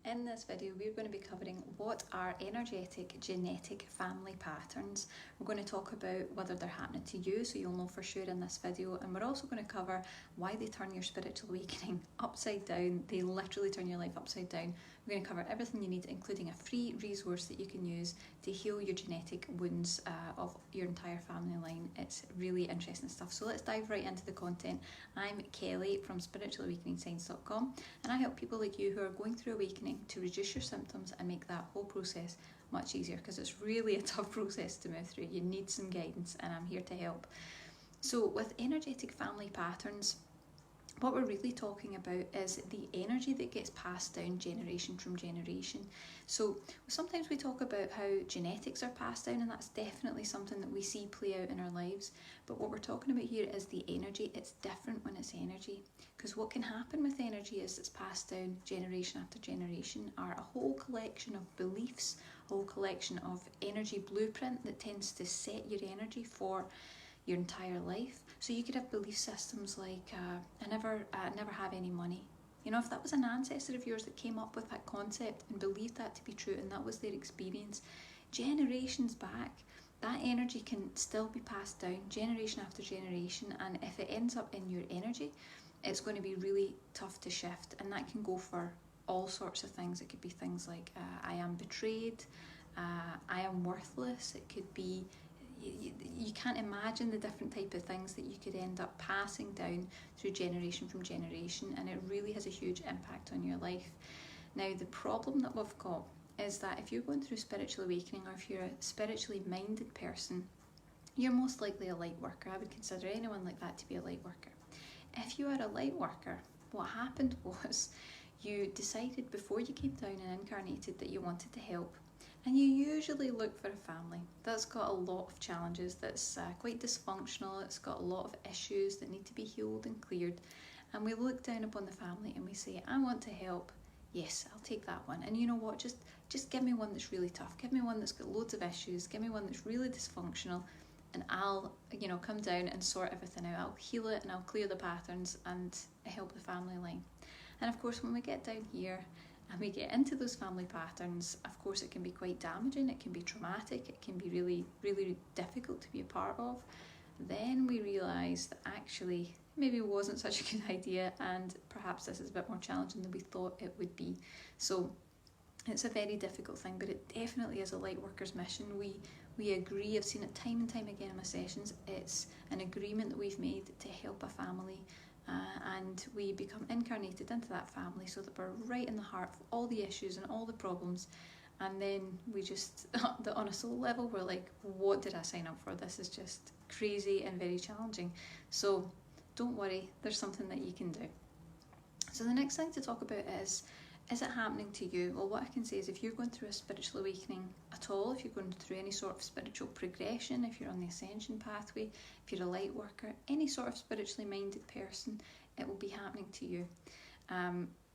In this video, we're going to be covering what are energetic genetic family patterns. We're going to talk about whether they're happening to you, so you'll know for sure in this video, and we're also going to cover why they turn your spiritual awakening upside down. They literally turn your life upside down. We're going to cover everything you need, including a free resource that you can use to heal your genetic wounds of your entire family line. It's really interesting stuff. So let's dive right into the content. I'm Kelly from spiritualawakeningscience.com, and I help people like you who are going through awakening to reduce your symptoms and make that whole process much easier, because it's really a tough process to move through. You need some guidance, and I'm here to help. So with energetic family patterns, what we're really talking about is the energy that gets passed down generation from generation. So sometimes we talk about how genetics are passed down, and that's definitely something that we see play out in our lives. But what we're talking about here is the energy. It's different when it's energy, because what can happen with energy is it's passed down generation after generation are a whole collection of beliefs, a whole collection of energy blueprint that tends to set your energy for your entire life. So you could have belief systems like I never have any money. You know, if that was an ancestor of yours that came up with that concept and believed that to be true, and that was their experience generations back, that energy can still be passed down generation after generation. And if it ends up in your energy, it's going to be really tough to shift, and that can go for all sorts of things. It could be things like I am betrayed, I am worthless. It could be you can't imagine the different type of things that you could end up passing down through generation from generation, and it really has a huge impact on your life. Now, the problem that we've got is that if you're going through spiritual awakening, or if you're a spiritually minded person, you're most likely a light worker. I would consider anyone like that to be a light worker. If you are a light worker, what happened was you decided before you came down and incarnated that you wanted to help. And you usually look for a family that's got a lot of challenges, that's quite dysfunctional, it's got a lot of issues that need to be healed and cleared. And we look down upon the family and we say, I want to help. Yes, I'll take that one. And you know what, just give me one that's really tough. Give me one that's got loads of issues. Give me one that's really dysfunctional, and I'll, come down and sort everything out. I'll heal it and I'll clear the patterns and help the family line. And of course, when we get down here and we get into those family patterns, of course it can be quite damaging, it can be traumatic, it can be really, really difficult to be a part of. Then we realise that actually maybe it wasn't such a good idea, and perhaps this is a bit more challenging than we thought it would be. So it's a very difficult thing, but it definitely is a light worker's mission. We agree, I've seen it time and time again in my sessions, it's an agreement that we've made to help a family. And we become incarnated into that family so that we're right in the heart of all the issues and all the problems. And then we just, on a soul level, we're like, what did I sign up for? This is just crazy and very challenging. So don't worry, there's something that you can do. So the next thing to talk about is it happening to you? Well, what I can say is, if you're going through a spiritual awakening at all, if you're going through any sort of spiritual progression, if you're on the ascension pathway, if you're a light worker, any sort of spiritually minded person, it will be happening to you.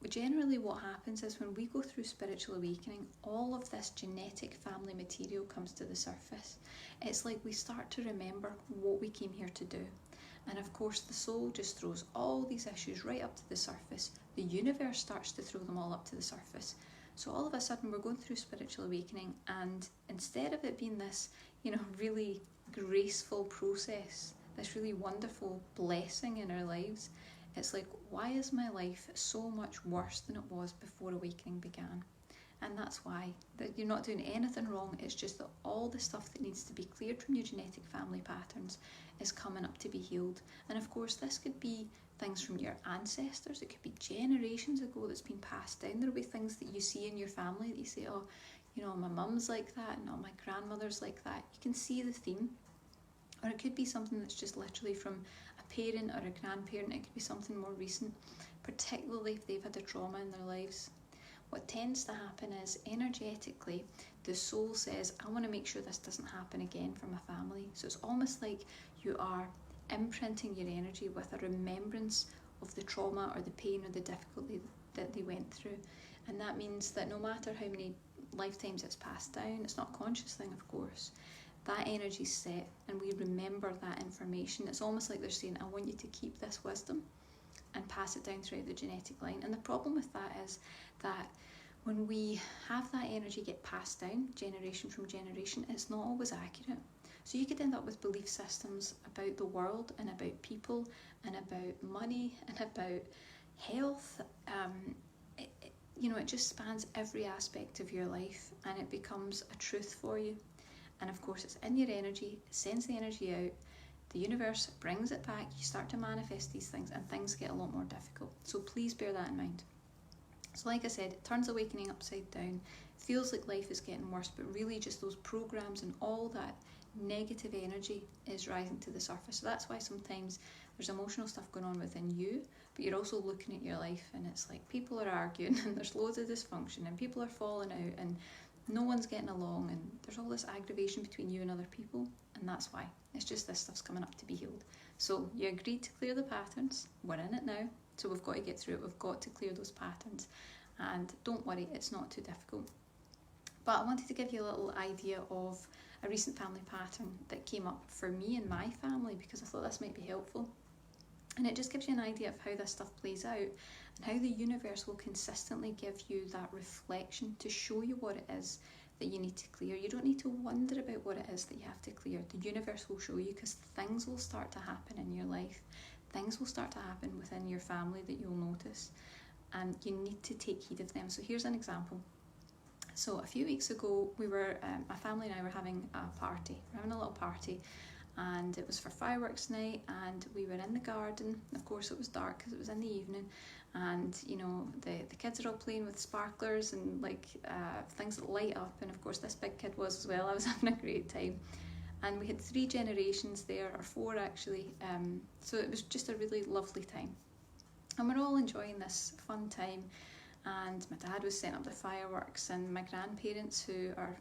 Generally what happens is when we go through spiritual awakening, all of this genetic family material comes to the surface. It's like we start to remember what we came here to do. And of course the soul just throws all these issues right up to the surface. The universe starts to throw them all up to the surface. So all of a sudden we're going through spiritual awakening, and instead of it being this, really graceful process, this really wonderful blessing in our lives, it's like, why is my life so much worse than it was before awakening began? And that's why, that you're not doing anything wrong. It's just that all the stuff that needs to be cleared from your genetic family patterns is coming up to be healed. And of course, this could be things from your ancestors. It could be generations ago that's been passed down. There'll be things that you see in your family that you say, oh, my mum's like that, and oh, my grandmother's like that. You can see the theme. Or it could be something that's just literally from a parent or a grandparent. It could be something more recent, particularly if they've had a trauma in their lives. What tends to happen is, energetically, the soul says, I want to make sure this doesn't happen again for my family. So it's almost like you are imprinting your energy with a remembrance of the trauma or the pain or the difficulty that they went through. And that means that no matter how many lifetimes it's passed down, it's not a conscious thing, of course, that energy's set, and we remember that information. It's almost like they're saying, I want you to keep this wisdom and pass it down throughout the genetic line. And the problem with that is that when we have that energy get passed down generation from generation, it's not always accurate. So you could end up with belief systems about the world and about people and about money and about health. It just spans every aspect of your life, and it becomes a truth for you. And of course, it's in your energy, it sends the energy out, the universe brings it back, you start to manifest these things, and things get a lot more difficult. So please bear that in mind. So like I said, it turns awakening upside down, feels like life is getting worse, but really just those programs and all that negative energy is rising to the surface. So that's why sometimes there's emotional stuff going on within you, but you're also looking at your life and it's like people are arguing and there's loads of dysfunction and people are falling out and no one's getting along and there's all this aggravation between you and other people, and that's why. It's just this stuff's coming up to be healed. So you agreed to clear the patterns, we're in it now, so we've got to get through it, we've got to clear those patterns, and don't worry, it's not too difficult. But I wanted to give you a little idea of a recent family pattern that came up for me and my family, because I thought this might be helpful. And it just gives you an idea of how this stuff plays out and how the universe will consistently give you that reflection to show you what it is that you need to clear. You don't need to wonder about what it is that you have to clear. The universe will show you, because things will start to happen in your life. Things will start to happen within your family that you'll notice, and you need to take heed of them. So here's an example. So a few weeks ago, we were, my family and I were having a party. We're having a little party, and it was for fireworks night, and we were in the garden. Of course, it was dark because it was in the evening, and the kids are all playing with sparklers and things that light up, and of course this big kid was as well. I was having a great time. And we had 3 generations there, or 4 actually, so it was just a really lovely time. And we're all enjoying this fun time, and my dad was setting up the fireworks, and my grandparents, who are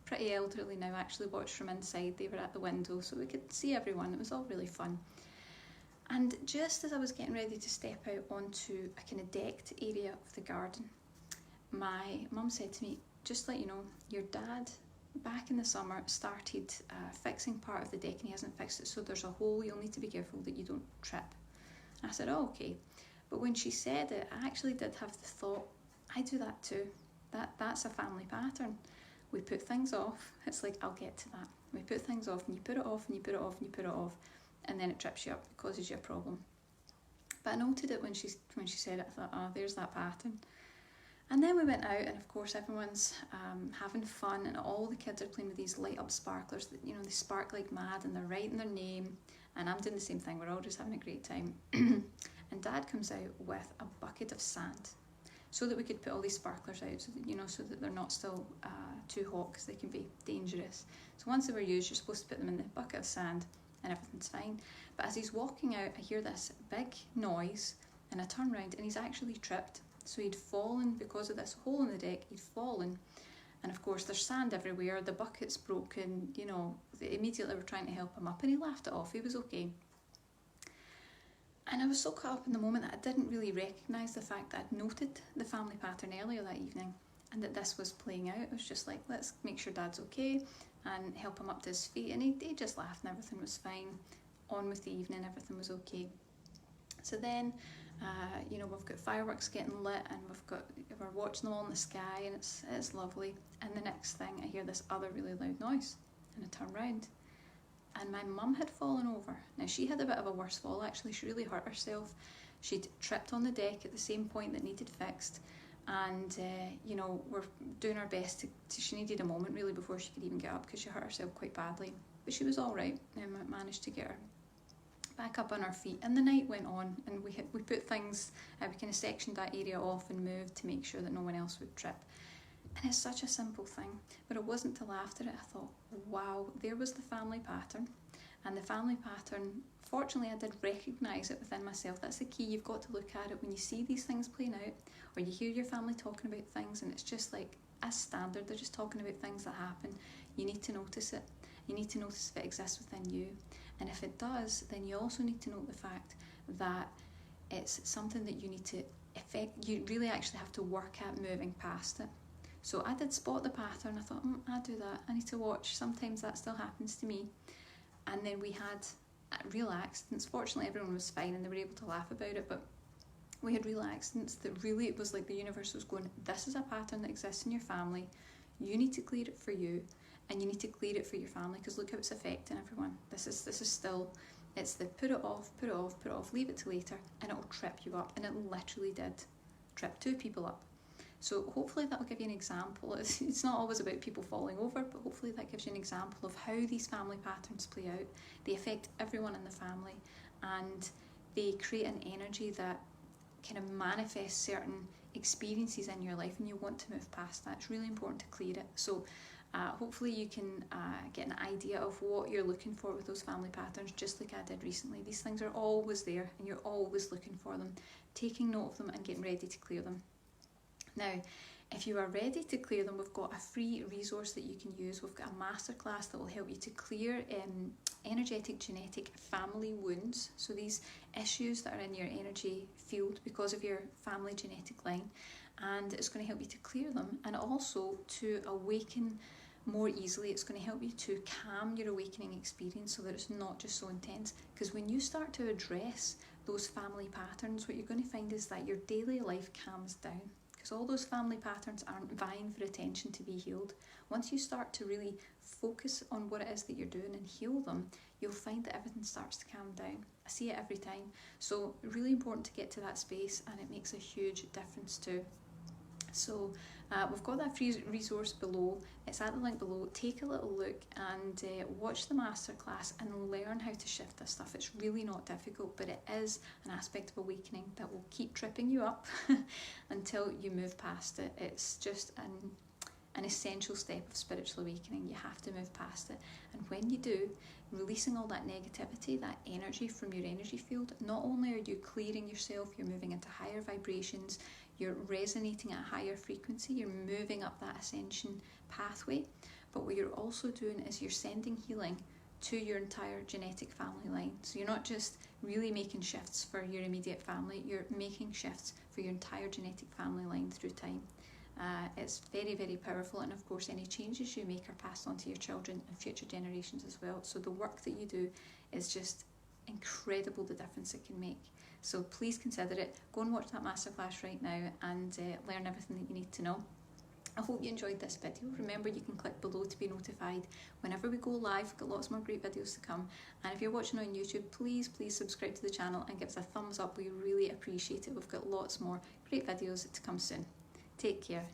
pretty elderly now, actually watched from inside. They were at the window so we could see everyone. It was all really fun. And just as I was getting ready to step out onto a kind of decked area of the garden, my mum said to me, just to let you know, your dad back in the summer started fixing part of the deck and he hasn't fixed it, so there's a hole, you'll need to be careful that you don't trip. And I said, oh, okay. But when she said it, I actually did have the thought, I do that too. That's a family pattern. We put things off. It's like, I'll get to that. We put things off, and you put it off, and you put it off, and you put it off, and then it trips you up, it causes you a problem. But I noted it when she said it. I thought, oh, there's that pattern. And then we went out, and of course everyone's having fun, and all the kids are playing with these light up sparklers that, they spark like mad, and they're writing their name, and I'm doing the same thing. We're all just having a great time. And Dad comes out with a bucket of sand, so that we could put all these sparklers out, so that they're not still too hot, because they can be dangerous. So once they were used, you're supposed to put them in the bucket of sand and everything's fine. But as he's walking out, I hear this big noise, and I turn around and he's actually tripped. So he'd fallen because of this hole in the deck, he'd fallen. And of course there's sand everywhere, the bucket's broken, they immediately were trying to help him up, and he laughed it off, he was okay. And I was so caught up in the moment that I didn't really recognise the fact that I'd noted the family pattern earlier that evening, and that this was playing out. I was just like, let's make sure Dad's okay and help him up to his feet. And he just laughed and everything was fine. On with the evening, everything was okay. So then, we've got fireworks getting lit, and we're watching them all in the sky, and it's lovely. And the next thing, I hear this other really loud noise, and I turn round. And my mum had fallen over. Now, she had a bit of a worse fall, actually. She really hurt herself. She'd tripped on the deck at the same point that needed fixed. And, we're doing our best she needed a moment, really, before she could even get up, because she hurt herself quite badly. But she was all right, and managed to get her back up on her feet. And the night went on, and we put things, we kind of sectioned that area off and moved to make sure that no one else would trip. And it's such a simple thing, but it wasn't till after it I thought, wow, there was the family pattern. And the family pattern, fortunately I did recognise it within myself. That's the key. You've got to look at it when you see these things playing out, or you hear your family talking about things and it's just like as standard, they're just talking about things that happen. You need to notice it. You need to notice if it exists within you. And if it does, then you also need to note the fact that it's something that you need to you really actually have to work at moving past it. So I did spot the pattern. I thought, I do that. I need to watch. Sometimes that still happens to me. And then we had real accidents. Fortunately, everyone was fine and they were able to laugh about it. But We had real accidents that really, it was like the universe was going, this is a pattern that exists in your family, you need to clear it for you, and you need to clear it for your family, because look how it's affecting everyone. This is still, it's the put it off, put it off, put it off, leave it till later, and it'll trip you up. And it literally did trip 2 people up. So hopefully that will give you an example. It's not always about people falling over, but hopefully that gives you an example of how these family patterns play out. They affect everyone in the family, and they create an energy that kind of manifests certain experiences in your life, and you want to move past that. It's really important to clear it. So hopefully you can get an idea of what you're looking for with those family patterns, just like I did recently. These things are always there, and you're always looking for them, taking note of them and getting ready to clear them. Now, if you are ready to clear them, we've got a free resource that you can use. We've got a masterclass that will help you to clear energetic genetic family wounds. So these issues that are in your energy field because of your family genetic line, and it's going to help you to clear them, and also to awaken more easily. It's going to help you to calm your awakening experience so that it's not just so intense. Because when you start to address those family patterns, what you're going to find is that your daily life calms down, because all those family patterns aren't vying for attention to be healed. Once you start to really focus on what it is that you're doing and heal them, you'll find that everything starts to calm down. I see it every time. So really important to get to that space, and it makes a huge difference too. So we've got that free resource below. It's at the link below. Take a little look and watch the masterclass and learn how to shift this stuff. It's really not difficult, but it is an aspect of awakening that will keep tripping you up until you move past it. It's just an essential step of spiritual awakening. You have to move past it, and when you do, releasing all that negativity, that energy from your energy field, not only are you clearing yourself, you're moving into higher vibrations, you're resonating at a higher frequency, you're moving up that ascension pathway, but what you're also doing is you're sending healing to your entire genetic family line. So you're not just really making shifts for your immediate family, you're making shifts for your entire genetic family line through time. It's very, very powerful, and of course any changes you make are passed on to your children and future generations as well. So the work that you do is just incredible, the difference it can make. So please consider it. Go and watch that masterclass right now and learn everything that you need to know. I hope you enjoyed this video. Remember, you can click below to be notified whenever we go live. We've got lots more great videos to come. And if you're watching on YouTube, please subscribe to the channel and give us a thumbs up. We really appreciate it. We've got lots more great videos to come soon. Take care.